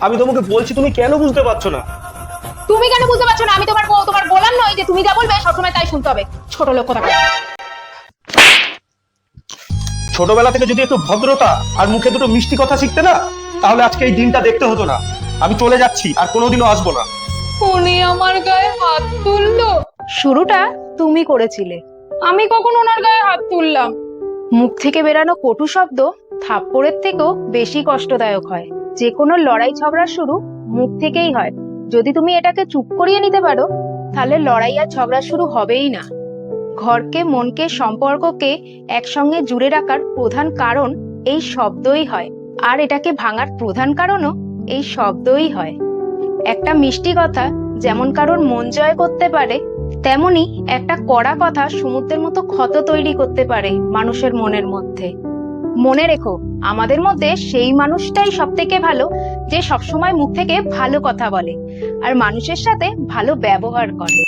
আমি তোমাকে বলছি, তুমি কেন বুঝতে পারছো না? তুমি কেন বুঝতে পারছো না? আমি তোমার বউ, তোমার গোলাম নই যে তুমি যা বলবে সবসময় তাই শুনতে হবে। ছোট লোক কোথাকার। ছোটবেলা থেকে যদি একটু ভদ্রতা আর মুখে দুটো মিষ্টি কথা শিখতে না, তাহলে আজকে এই দিনটা দেখতে হতো না। আমি চলে যাচ্ছি, আর কোনোদিনও আসবো না। উনি আমার গায়ে হাত তুললো। শুরুটা তুমি করেছিলে। আমি কখন ওনার গায়ে হাত তুললাম? মুখ থেকে বেরানো কটু শব্দ থাপ্পড়ের থেকেও বেশি কষ্টদায়ক হয়। যে কোনো লড়াই ঝগড়ার শুরু মুখ থেকেই হয়। যদি তুমি এটাকে চুপ করিয়ে নিতে পারো, তাহলে লড়াই আর ঝগড়া শুরু হবেই না। ঘরকে, মনকে, সম্পর্ককে একসঙ্গে জুড়ে রাখার প্রধান কারণ এই শব্দই হয়। আর এটাকে ভাঙার প্রধান কারণও এই শব্দই হয়। একটা মিষ্টি কথা যেমন কারোর মন জয় করতে পারে, তেমনি একটা কড়া কথা সমুদ্রের মতো ক্ষত তৈরি করতে পারে মানুষের মনের মধ্যে। মনে রেখো, আমাদের মধ্যে সেই মানুষটাই সব থেকে ভালো, যে সবসময় মুখ থেকে ভালো কথা বলে আর মানুষের সাথে ভালো ব্যবহার করে।